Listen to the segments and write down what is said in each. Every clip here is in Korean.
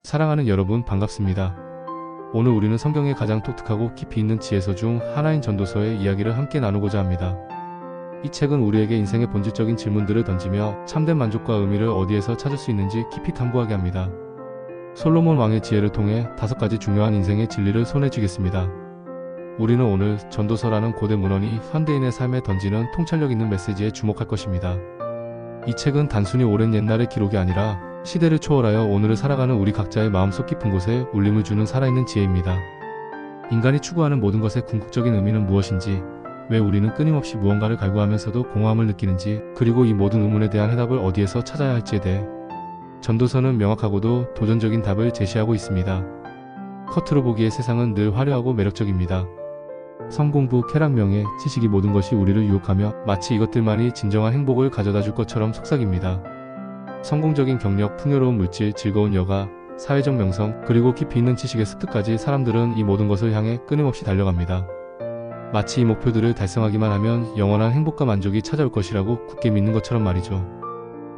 사랑하는 여러분 반갑습니다. 오늘 우리는 성경의 가장 독특하고 깊이 있는 지혜서 중 하나인 전도서의 이야기를 함께 나누고자 합니다. 이 책은 우리에게 인생의 본질적인 질문들을 던지며 참된 만족과 의미를 어디에서 찾을 수 있는지 깊이 탐구하게 합니다. 솔로몬 왕의 지혜를 통해 5가지 중요한 인생의 진리를 손에 쥐겠습니다. 우리는 오늘 전도서라는 고대 문헌이 현대인의 삶에 던지는 통찰력 있는 메시지에 주목할 것입니다. 이 책은 단순히 오랜 옛날의 기록이 아니라 시대를 초월하여 오늘을 살아가는 우리 각자의 마음속 깊은 곳에 울림을 주는 살아있는 지혜입니다. 인간이 추구하는 모든 것의 궁극적인 의미는 무엇인지, 왜 우리는 끊임없이 무언가를 갈구하면서도 공허함을 느끼는지, 그리고 이 모든 의문에 대한 해답을 어디에서 찾아야 할지에 대해 전도서는 명확하고도 도전적인 답을 제시하고 있습니다. 겉으로 보기에 세상은 늘 화려하고 매력적입니다. 성공부, 쾌락, 명예, 지식이 모든 것이 우리를 유혹하며 마치 이것들만이 진정한 행복을 가져다 줄 것처럼 속삭입니다. 성공적인 경력, 풍요로운 물질, 즐거운 여가, 사회적 명성, 그리고 깊이 있는 지식의 습득까지 사람들은 이 모든 것을 향해 끊임없이 달려갑니다. 마치 이 목표들을 달성하기만 하면 영원한 행복과 만족이 찾아올 것이라고 굳게 믿는 것처럼 말이죠.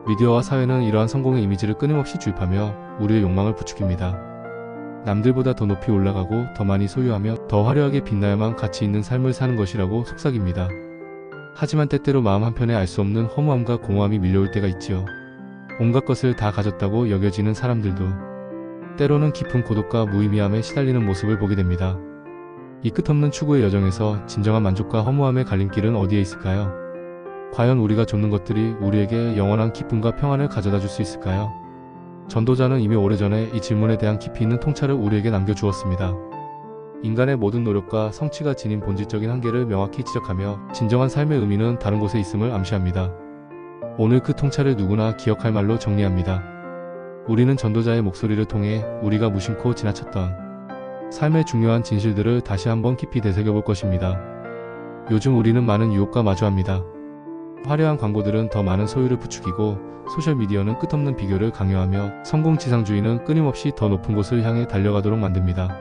미디어와 사회는 이러한 성공의 이미지를 끊임없이 주입하며 우리의 욕망을 부추깁니다. 남들보다 더 높이 올라가고 더 많이 소유하며 더 화려하게 빛나야만 가치 있는 삶을 사는 것이라고 속삭입니다. 하지만 때때로 마음 한편에 알 수 없는 허무함과 공허함이 밀려올 때가 있지요. 온갖 것을 다 가졌다고 여겨지는 사람들도 때로는 깊은 고독과 무의미함에 시달리는 모습을 보게 됩니다. 이 끝없는 추구의 여정에서 진정한 만족과 허무함의 갈림길은 어디에 있을까요? 과연 우리가 좇는 것들이 우리에게 영원한 기쁨과 평안을 가져다 줄 수 있을까요? 전도자는 이미 오래전에 이 질문에 대한 깊이 있는 통찰을 우리에게 남겨주었습니다. 인간의 모든 노력과 성취가 지닌 본질적인 한계를 명확히 지적하며 진정한 삶의 의미는 다른 곳에 있음을 암시합니다. 오늘 그 통찰을 누구나 기억할 말로 정리합니다. 우리는 전도자의 목소리를 통해 우리가 무심코 지나쳤던 삶의 중요한 진실들을 다시 한번 깊이 되새겨볼 것입니다. 요즘 우리는 많은 유혹과 마주합니다. 화려한 광고들은 더 많은 소유를 부추기고, 소셜미디어는 끝없는 비교를 강요하며 성공지상주의는 끊임없이 더 높은 곳을 향해 달려가도록 만듭니다.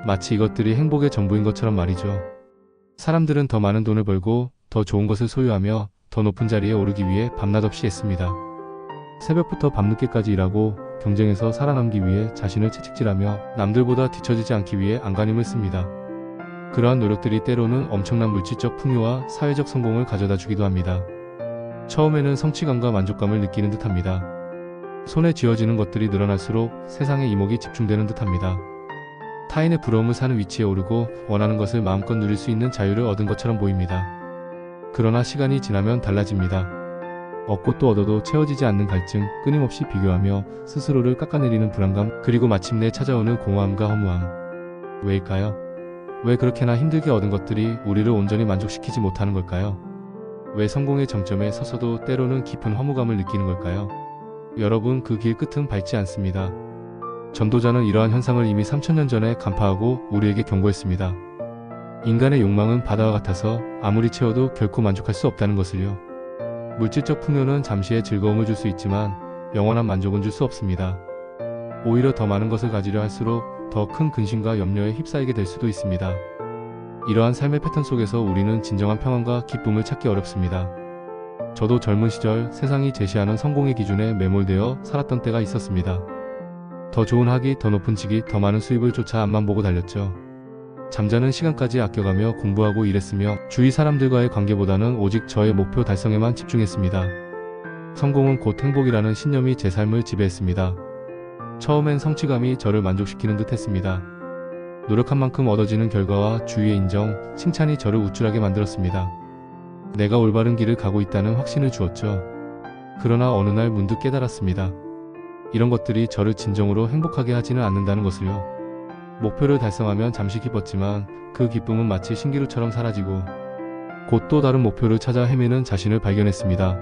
마치 이것들이 행복의 전부인 것처럼 말이죠. 사람들은 더 많은 돈을 벌고 더 좋은 것을 소유하며 더 높은 자리에 오르기 위해 밤낮 없이 애씁니다. 새벽부터 밤늦게까지 일하고 경쟁에서 살아남기 위해 자신을 채찍질하며 남들보다 뒤처지지 않기 위해 안간힘을 씁니다. 그러한 노력들이 때로는 엄청난 물질적 풍요와 사회적 성공을 가져다 주기도 합니다. 처음에는 성취감과 만족감을 느끼는 듯합니다. 손에 쥐어지는 것들이 늘어날수록 세상의 이목이 집중되는 듯합니다. 타인의 부러움을 사는 위치에 오르고 원하는 것을 마음껏 누릴 수 있는 자유를 얻은 것처럼 보입니다. 그러나 시간이 지나면 달라집니다. 얻고 또 얻어도 채워지지 않는 갈증, 끊임없이 비교하며 스스로를 깎아내리는 불안감, 그리고 마침내 찾아오는 공허함과 허무함. 왜일까요? 왜 그렇게나 힘들게 얻은 것들이 우리를 온전히 만족시키지 못하는 걸까요? 왜 성공의 정점에 서서도 때로는 깊은 허무감을 느끼는 걸까요? 여러분, 그 길 끝은 밝지 않습니다. 전도자는 이러한 현상을 이미 3000년 전에 간파하고 우리에게 경고했습니다. 인간의 욕망은 바다와 같아서 아무리 채워도 결코 만족할 수 없다는 것을요. 물질적 풍요는 잠시의 즐거움을 줄 수 있지만 영원한 만족은 줄 수 없습니다. 오히려 더 많은 것을 가지려 할수록 더 큰 근심과 염려에 휩싸이게 될 수도 있습니다. 이러한 삶의 패턴 속에서 우리는 진정한 평안과 기쁨을 찾기 어렵습니다. 저도 젊은 시절 세상이 제시하는 성공의 기준에 매몰되어 살았던 때가 있었습니다. 더 좋은 학위, 더 높은 직위, 더 많은 수입을 쫓아 앞만 보고 달렸죠. 잠자는 시간까지 아껴가며 공부하고 일했으며 주위 사람들과의 관계보다는 오직 저의 목표 달성에만 집중했습니다. 성공은 곧 행복이라는 신념이 제 삶을 지배했습니다. 처음엔 성취감이 저를 만족시키는 듯 했습니다. 노력한 만큼 얻어지는 결과와 주위의 인정, 칭찬이 저를 우쭐하게 만들었습니다. 내가 올바른 길을 가고 있다는 확신을 주었죠. 그러나 어느 날 문득 깨달았습니다. 이런 것들이 저를 진정으로 행복하게 하지는 않는다는 것을요. 목표를 달성하면 잠시 기뻤지만 그 기쁨은 마치 신기루처럼 사라지고 곧 또 다른 목표를 찾아 헤매는 자신을 발견했습니다.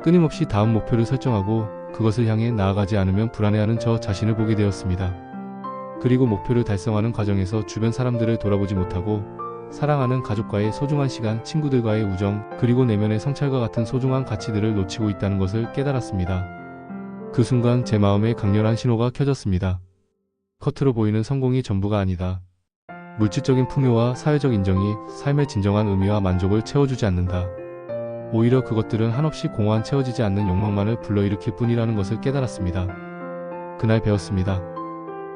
끊임없이 다음 목표를 설정하고 그것을 향해 나아가지 않으면 불안해하는 저 자신을 보게 되었습니다. 그리고 목표를 달성하는 과정에서 주변 사람들을 돌아보지 못하고 사랑하는 가족과의 소중한 시간, 친구들과의 우정, 그리고 내면의 성찰과 같은 소중한 가치들을 놓치고 있다는 것을 깨달았습니다. 그 순간 제 마음에 강렬한 신호가 켜졌습니다. 겉으로 보이는 성공이 전부가 아니다. 물질적인 풍요와 사회적 인정이 삶의 진정한 의미와 만족을 채워주지 않는다. 오히려 그것들은 한없이 공허한 채워지지 않는 욕망만을 불러일으킬 뿐이라는 것을 깨달았습니다. 그날 배웠습니다.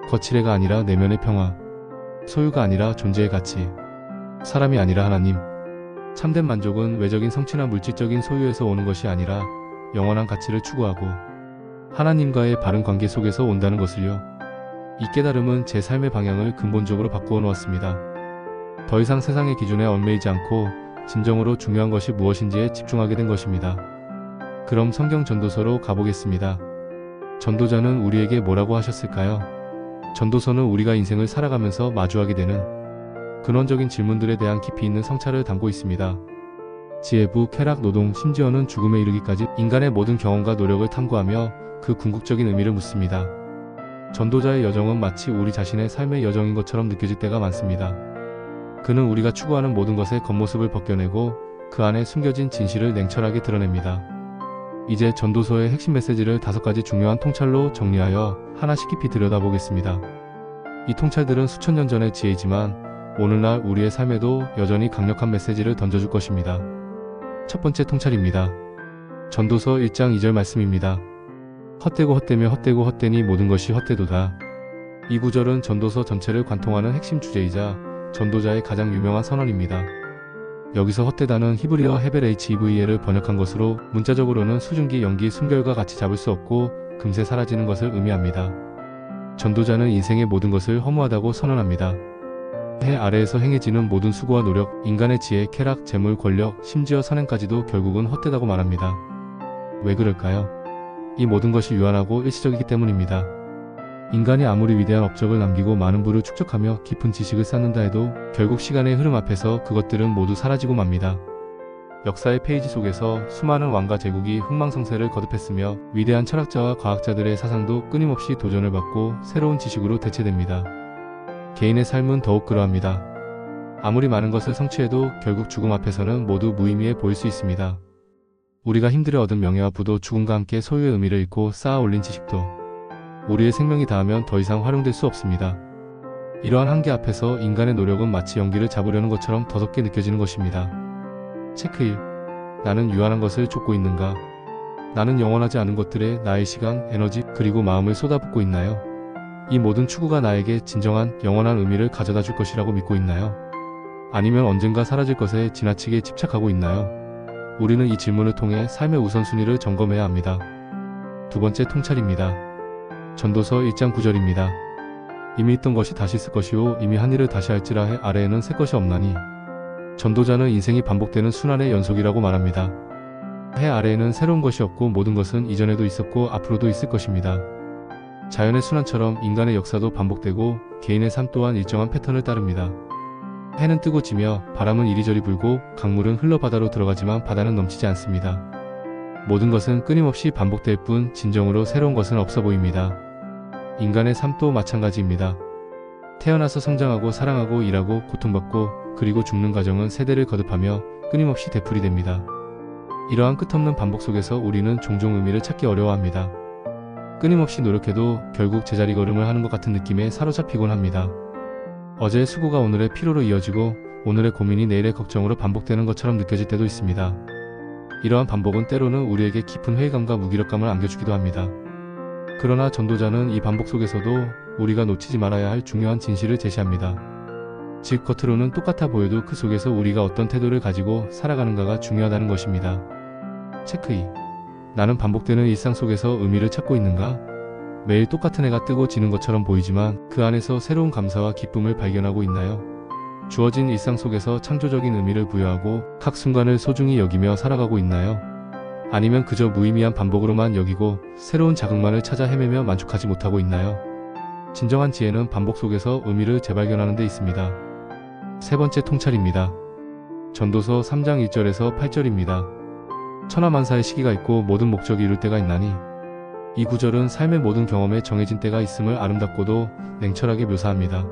거칠애가 아니라 내면의 평화, 소유가 아니라 존재의 가치, 사람이 아니라 하나님. 참된 만족은 외적인 성취나 물질적인 소유에서 오는 것이 아니라 영원한 가치를 추구하고 하나님과의 바른 관계 속에서 온다는 것을요. 이 깨달음은 제 삶의 방향을 근본적으로 바꾸어 놓았습니다. 더 이상 세상의 기준에 얽매이지 않고 진정으로 중요한 것이 무엇인지에 집중하게 된 것입니다. 그럼 성경 전도서로 가보겠습니다. 전도자는 우리에게 뭐라고 하셨을까요? 전도서는 우리가 인생을 살아가면서 마주하게 되는 근원적인 질문들에 대한 깊이 있는 성찰을 담고 있습니다. 지혜부, 쾌락, 노동, 심지어는 죽음에 이르기까지 인간의 모든 경험과 노력을 탐구하며 그 궁극적인 의미를 묻습니다. 전도자의 여정은 마치 우리 자신의 삶의 여정인 것처럼 느껴질 때가 많습니다. 그는 우리가 추구하는 모든 것의 겉모습을 벗겨내고 그 안에 숨겨진 진실을 냉철하게 드러냅니다. 이제 전도서의 핵심 메시지를 5가지 중요한 통찰로 정리하여 하나씩 깊이 들여다보겠습니다. 이 통찰들은 수천 년 전의 지혜이지만 오늘날 우리의 삶에도 여전히 강력한 메시지를 던져줄 것입니다. 첫 번째 통찰입니다. 전도서 1장 2절 말씀입니다. 헛되고 헛되며 헛되고 헛되니 모든 것이 헛되도다. 이 구절은 전도서 전체를 관통하는 핵심 주제이자 전도자의 가장 유명한 선언입니다. 여기서 헛되다는 히브리어 헤벨 HEVE를 번역한 것으로 문자적으로는 수증기, 연기, 숨결과 같이 잡을 수 없고 금세 사라지는 것을 의미합니다. 전도자는 인생의 모든 것을 허무하다고 선언합니다. 해 아래에서 행해지는 모든 수고와 노력, 인간의 지혜, 쾌락, 재물, 권력, 심지어 선행까지도 결국은 헛되다고 말합니다. 왜 그럴까요? 이 모든 것이 유한하고 일시적이기 때문입니다. 인간이 아무리 위대한 업적을 남기고 많은 부를 축적하며 깊은 지식을 쌓는다 해도 결국 시간의 흐름 앞에서 그것들은 모두 사라지고 맙니다. 역사의 페이지 속에서 수많은 왕과 제국이 흥망성쇠를 거듭했으며 위대한 철학자와 과학자들의 사상도 끊임없이 도전을 받고 새로운 지식으로 대체됩니다. 개인의 삶은 더욱 그러합니다. 아무리 많은 것을 성취해도 결국 죽음 앞에서는 모두 무의미해 보일 수 있습니다. 우리가 힘들어 얻은 명예와 부도 죽음과 함께 소유의 의미를 잃고 쌓아 올린 지식도 우리의 생명이 닿으면 더 이상 활용될 수 없습니다. 이러한 한계 앞에서 인간의 노력은 마치 연기를 잡으려는 것처럼 더럽게 느껴지는 것입니다. 체크 1. 나는 유한한 것을 쫓고 있는가? 나는 영원하지 않은 것들에 나의 시간, 에너지, 그리고 마음을 쏟아붓고 있나요? 이 모든 추구가 나에게 진정한 영원한 의미를 가져다 줄 것이라고 믿고 있나요? 아니면 언젠가 사라질 것에 지나치게 집착하고 있나요? 우리는 이 질문을 통해 삶의 우선순위를 점검해야 합니다. 두 번째 통찰입니다. 전도서 1장 9절입니다. 이미 있던 것이 다시 있을 것이요 이미 한 일을 다시 할지라 해 아래에는 새 것이 없나니. 전도자는 인생이 반복되는 순환의 연속이라고 말합니다. 해 아래에는 새로운 것이 없고 모든 것은 이전에도 있었고 앞으로도 있을 것입니다. 자연의 순환처럼 인간의 역사도 반복되고 개인의 삶 또한 일정한 패턴을 따릅니다. 해는 뜨고 지며 바람은 이리저리 불고 강물은 흘러 바다로 들어가지만 바다는 넘치지 않습니다. 모든 것은 끊임없이 반복될 뿐 진정으로 새로운 것은 없어 보입니다. 인간의 삶도 마찬가지입니다. 태어나서 성장하고 사랑하고 일하고 고통받고 그리고 죽는 과정은 세대를 거듭하며 끊임없이 되풀이됩니다. 이러한 끝없는 반복 속에서 우리는 종종 의미를 찾기 어려워합니다. 끊임없이 노력해도 결국 제자리 걸음을 하는 것 같은 느낌에 사로잡히곤 합니다. 어제의 수고가 오늘의 피로로 이어지고 오늘의 고민이 내일의 걱정으로 반복되는 것처럼 느껴질 때도 있습니다. 이러한 반복은 때로는 우리에게 깊은 회의감과 무기력감을 안겨주기도 합니다. 그러나 전도자는 이 반복 속에서도 우리가 놓치지 말아야 할 중요한 진실을 제시합니다. 즉 겉으로는 똑같아 보여도 그 속에서 우리가 어떤 태도를 가지고 살아가는가가 중요하다는 것입니다. 체크 2. 나는 반복되는 일상 속에서 의미를 찾고 있는가? 매일 똑같은 해가 뜨고 지는 것처럼 보이지만 그 안에서 새로운 감사와 기쁨을 발견하고 있나요? 주어진 일상 속에서 창조적인 의미를 부여하고 각 순간을 소중히 여기며 살아가고 있나요? 아니면 그저 무의미한 반복으로만 여기고 새로운 자극만을 찾아 헤매며 만족하지 못하고 있나요? 진정한 지혜는 반복 속에서 의미를 재발견하는 데 있습니다. 세 번째 통찰입니다. 전도서 3장 1절에서 8절입니다. 천하만사의 시기가 있고 모든 목적이 이룰 때가 있나니. 이 구절은 삶의 모든 경험에 정해진 때가 있음을 아름답고도 냉철하게 묘사합니다.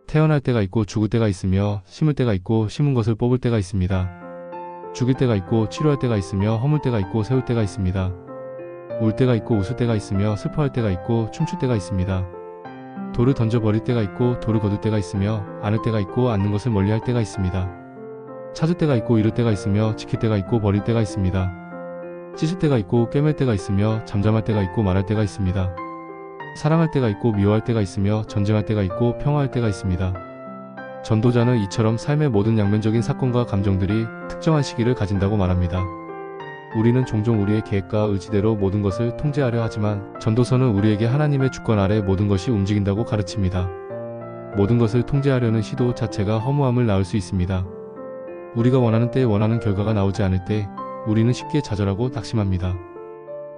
태어날 때가 있고 죽을 때가 있으며 심을 때가 있고 심은 것을 뽑을 때가 있습니다. 죽일 때가 있고 치료할 때가 있으며 허물 때가 있고 세울 때가 있습니다. 울 때가 있고 웃을 때가 있으며 슬퍼할 때가 있고 춤출 때가 있습니다. 돌을 던져버릴 때가 있고 돌을 거둘 때가 있으며 안을 때가 있고 않는 것을 멀리할 때가 있습니다. 찾을 때가 있고 잃을 때가 있으며 지킬 때가 있고 버릴 때가 있습니다. 찢을 때가 있고 꿰맬 때가 있으며 잠잠할 때가 있고 말할 때가 있습니다. 사랑할 때가 있고 미워할 때가 있으며 전쟁할 때가 있고 평화할 때가 있습니다. 전도자는 이처럼 삶의 모든 양면적인 사건과 감정들이 특정한 시기를 가진다고 말합니다. 우리는 종종 우리의 계획과 의지대로 모든 것을 통제하려 하지만 전도서는 우리에게 하나님의 주권 아래 모든 것이 움직인다고 가르칩니다. 모든 것을 통제하려는 시도 자체가 허무함을 낳을 수 있습니다. 우리가 원하는 때에 원하는 결과가 나오지 않을 때 우리는 쉽게 좌절하고 낙심합니다.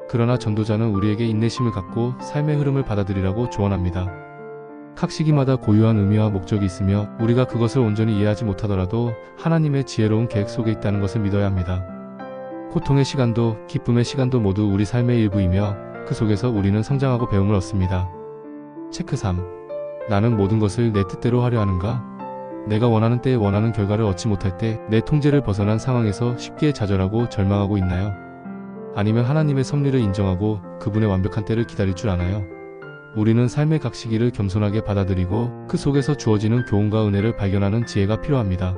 그러나 전도자는 우리에게 인내심을 갖고 삶의 흐름을 받아들이라고 조언합니다. 각 시기마다 고유한 의미와 목적이 있으며 우리가 그것을 온전히 이해하지 못하더라도 하나님의 지혜로운 계획 속에 있다는 것을 믿어야 합니다. 고통의 시간도 기쁨의 시간도 모두 우리 삶의 일부이며 그 속에서 우리는 성장하고 배움을 얻습니다. 체크 3. 나는 모든 것을 내 뜻대로 하려 하는가? 내가 원하는 때에 원하는 결과를 얻지 못할 때 내 통제를 벗어난 상황에서 쉽게 좌절하고 절망하고 있나요? 아니면 하나님의 섭리를 인정하고 그분의 완벽한 때를 기다릴 줄 아나요? 우리는 삶의 각 시기를 겸손하게 받아들이고 그 속에서 주어지는 교훈과 은혜를 발견하는 지혜가 필요합니다.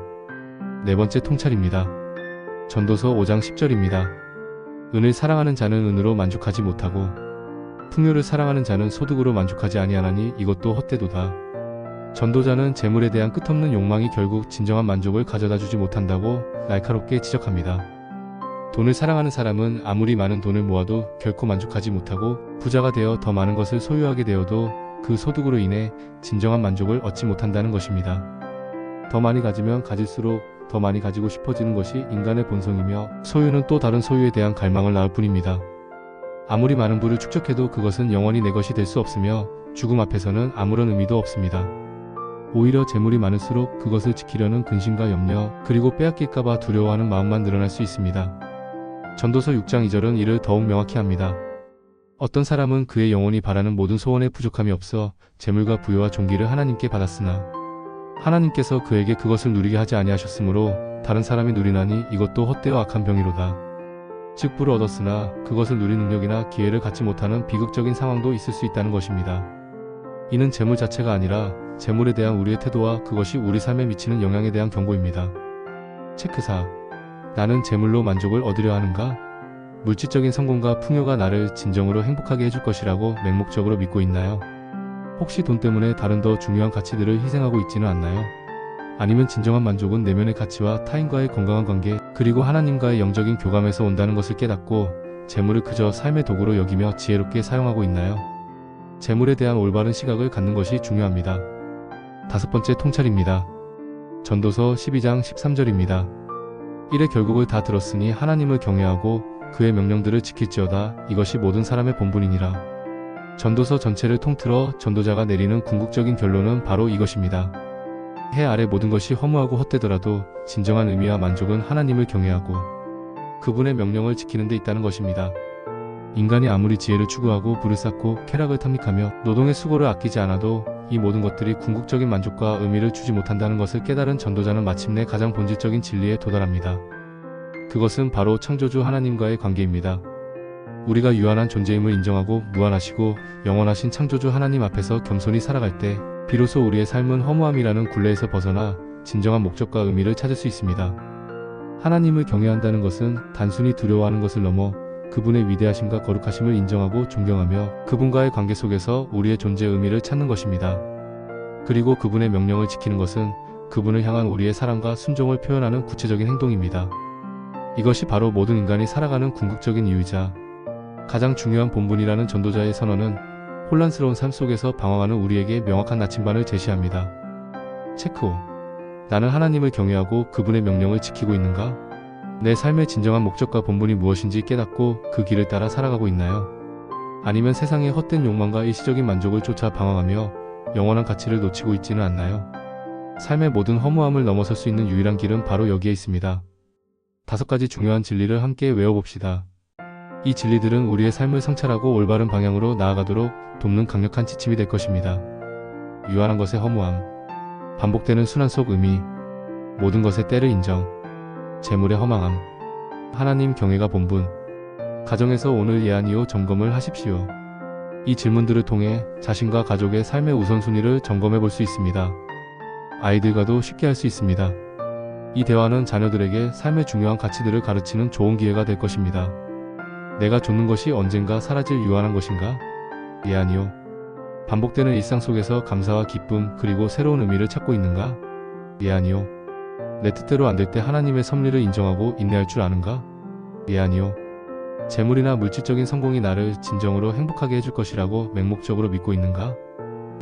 네 번째 통찰입니다. 전도서 5장 10절입니다. 은을 사랑하는 자는 은으로 만족하지 못하고 풍요를 사랑하는 자는 소득으로 만족하지 아니하나니 이것도 헛되도다. 전도자는 재물에 대한 끝없는 욕망이 결국 진정한 만족을 가져다 주지 못한다고 날카롭게 지적합니다. 돈을 사랑하는 사람은 아무리 많은 돈을 모아도 결코 만족하지 못하고 부자가 되어 더 많은 것을 소유하게 되어도 그 소득으로 인해 진정한 만족을 얻지 못한다는 것입니다. 더 많이 가지면 가질수록 더 많이 가지고 싶어지는 것이 인간의 본성이며 소유는 또 다른 소유에 대한 갈망을 낳을 뿐입니다. 아무리 많은 부를 축적해도 그것은 영원히 내 것이 될 수 없으며 죽음 앞에서는 아무런 의미도 없습니다. 오히려 재물이 많을수록 그것을 지키려는 근심과 염려 그리고 빼앗길까봐 두려워하는 마음만 늘어날 수 있습니다. 전도서 6장 2절은 이를 더욱 명확히 합니다. 어떤 사람은 그의 영혼이 바라는 모든 소원에 부족함이 없어 재물과 부여와 존귀를 하나님께 받았으나 하나님께서 그에게 그것을 누리게 하지 아니하셨으므로 다른 사람이 누리나니 이것도 헛되어 악한 병이로다. 즉 부를 얻었으나 그것을 누릴 능력이나 기회를 갖지 못하는 비극적인 상황도 있을 수 있다는 것입니다. 이는 재물 자체가 아니라 재물에 대한 우리의 태도와 그것이 우리 삶에 미치는 영향에 대한 경고입니다. 체크 4. 나는 재물로 만족을 얻으려 하는가? 물질적인 성공과 풍요가 나를 진정으로 행복하게 해줄 것이라고 맹목적으로 믿고 있나요? 혹시 돈 때문에 다른 더 중요한 가치들을 희생하고 있지는 않나요? 아니면 진정한 만족은 내면의 가치와 타인과의 건강한 관계 그리고 하나님과의 영적인 교감에서 온다는 것을 깨닫고 재물을 그저 삶의 도구로 여기며 지혜롭게 사용하고 있나요? 재물에 대한 올바른 시각을 갖는 것이 중요합니다. 다섯 번째 통찰입니다. 전도서 12장 13절입니다. 이래 결국을 다 들었으니 하나님을 경외하고 그의 명령들을 지킬지어다. 이것이 모든 사람의 본분이니라. 전도서 전체를 통틀어 전도자가 내리는 궁극적인 결론은 바로 이것입니다. 해 아래 모든 것이 허무하고 헛되더라도 진정한 의미와 만족은 하나님을 경외하고 그분의 명령을 지키는 데 있다는 것입니다. 인간이 아무리 지혜를 추구하고 부를 쌓고 쾌락을 탐닉하며 노동의 수고를 아끼지 않아도 이 모든 것들이 궁극적인 만족과 의미를 주지 못한다는 것을 깨달은 전도자는 마침내 가장 본질적인 진리에 도달합니다. 그것은 바로 창조주 하나님과의 관계입니다. 우리가 유한한 존재임을 인정하고 무한하시고 영원하신 창조주 하나님 앞에서 겸손히 살아갈 때 비로소 우리의 삶은 허무함이라는 굴레에서 벗어나 진정한 목적과 의미를 찾을 수 있습니다. 하나님을 경외한다는 것은 단순히 두려워하는 것을 넘어 그분의 위대하심과 거룩하심을 인정하고 존경하며 그분과의 관계 속에서 우리의 존재의 의미를 찾는 것입니다. 그리고 그분의 명령을 지키는 것은 그분을 향한 우리의 사랑과 순종을 표현하는 구체적인 행동입니다. 이것이 바로 모든 인간이 살아가는 궁극적인 이유이자 가장 중요한 본분이라는 전도자의 선언은 혼란스러운 삶 속에서 방황하는 우리에게 명확한 나침반을 제시합니다. 체크 5. 나는 하나님을 경외하고 그분의 명령을 지키고 있는가? 내 삶의 진정한 목적과 본분이 무엇인지 깨닫고 그 길을 따라 살아가고 있나요? 아니면 세상의 헛된 욕망과 일시적인 만족을 쫓아 방황하며 영원한 가치를 놓치고 있지는 않나요? 삶의 모든 허무함을 넘어설 수 있는 유일한 길은 바로 여기에 있습니다. 5가지 중요한 진리를 함께 외워봅시다. 이 진리들은 우리의 삶을 성찰하고 올바른 방향으로 나아가도록 돕는 강력한 지침이 될 것입니다. 유한한 것의 허무함, 반복되는 순환 속 의미, 모든 것의 때를 인정, 재물의 허망함, 하나님 경외가 본분, 가정에서 오늘 예하니요 점검을 하십시오. 이 질문들을 통해 자신과 가족의 삶의 우선순위를 점검해 볼 수 있습니다. 아이들과도 쉽게 할 수 있습니다. 이 대화는 자녀들에게 삶의 중요한 가치들을 가르치는 좋은 기회가 될 것입니다. 내가 좇는 것이 언젠가 사라질 유한한 것인가? 예하니요. 반복되는 일상 속에서 감사와 기쁨 그리고 새로운 의미를 찾고 있는가? 예, 아니요. 내 뜻대로 안 될 때 하나님의 섭리를 인정하고 인내할 줄 아는가? 예, 아니요. 재물이나 물질적인 성공이 나를 진정으로 행복하게 해줄 것이라고 맹목적으로 믿고 있는가?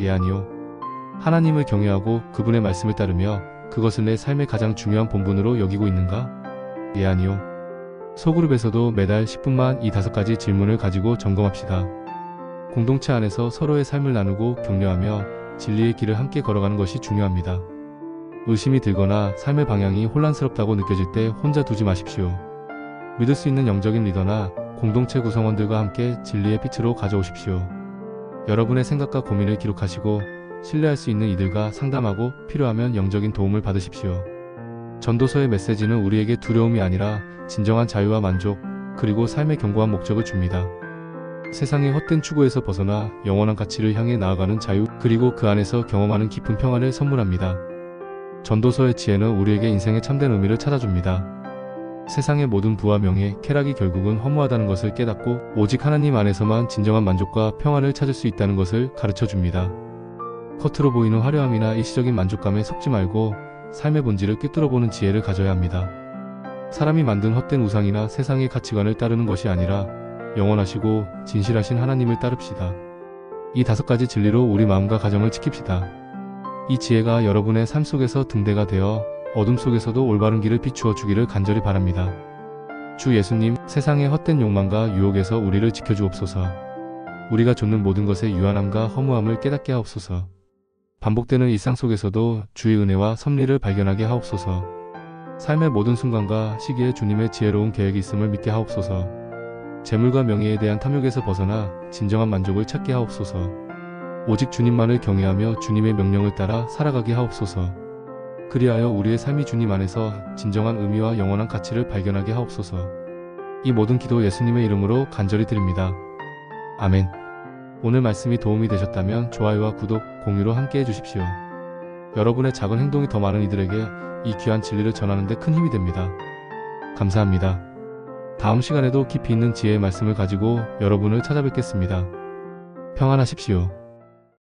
예, 아니요. 하나님을 경외하고 그분의 말씀을 따르며 그것을 내 삶의 가장 중요한 본분으로 여기고 있는가? 예, 아니요. 소그룹에서도 매달 10분만 이 5가지 질문을 가지고 점검합시다. 공동체 안에서 서로의 삶을 나누고 격려하며 진리의 길을 함께 걸어가는 것이 중요합니다. 의심이 들거나 삶의 방향이 혼란스럽다고 느껴질 때 혼자 두지 마십시오. 믿을 수 있는 영적인 리더나 공동체 구성원들과 함께 진리의 빛으로 가져오십시오. 여러분의 생각과 고민을 기록하시고 신뢰할 수 있는 이들과 상담하고 필요하면 영적인 도움을 받으십시오. 전도서의 메시지는 우리에게 두려움이 아니라 진정한 자유와 만족, 그리고 삶의 견고한 목적을 줍니다. 세상의 헛된 추구에서 벗어나 영원한 가치를 향해 나아가는 자유, 그리고 그 안에서 경험하는 깊은 평안을 선물합니다. 전도서의 지혜는 우리에게 인생의 참된 의미를 찾아줍니다. 세상의 모든 부와 명예, 쾌락이 결국은 허무하다는 것을 깨닫고 오직 하나님 안에서만 진정한 만족과 평안을 찾을 수 있다는 것을 가르쳐줍니다. 겉으로 보이는 화려함이나 일시적인 만족감에 속지 말고 삶의 본질을 꿰뚫어보는 지혜를 가져야 합니다. 사람이 만든 헛된 우상이나 세상의 가치관을 따르는 것이 아니라 영원하시고 진실하신 하나님을 따릅시다. 이 5가지 진리로 우리 마음과 가정을 지킵시다. 이 지혜가 여러분의 삶 속에서 등대가 되어 어둠 속에서도 올바른 길을 비추어 주기를 간절히 바랍니다. 주 예수님, 세상의 헛된 욕망과 유혹에서 우리를 지켜주옵소서. 우리가 좇는 모든 것의 유한함과 허무함을 깨닫게 하옵소서. 반복되는 일상 속에서도 주의 은혜와 섭리를 발견하게 하옵소서. 삶의 모든 순간과 시기에 주님의 지혜로운 계획이 있음을 믿게 하옵소서. 재물과 명예에 대한 탐욕에서 벗어나 진정한 만족을 찾게 하옵소서. 오직 주님만을 경외하며 주님의 명령을 따라 살아가게 하옵소서. 그리하여 우리의 삶이 주님 안에서 진정한 의미와 영원한 가치를 발견하게 하옵소서. 이 모든 기도 예수님의 이름으로 간절히 드립니다. 아멘. 오늘 말씀이 도움이 되셨다면 좋아요와 구독, 공유로 함께 해주십시오. 여러분의 작은 행동이 더 많은 이들에게 이 귀한 진리를 전하는 데 큰 힘이 됩니다. 감사합니다. 다음 시간에도 깊이 있는 지혜의 말씀을 가지고 여러분을 찾아뵙겠습니다. 평안하십시오.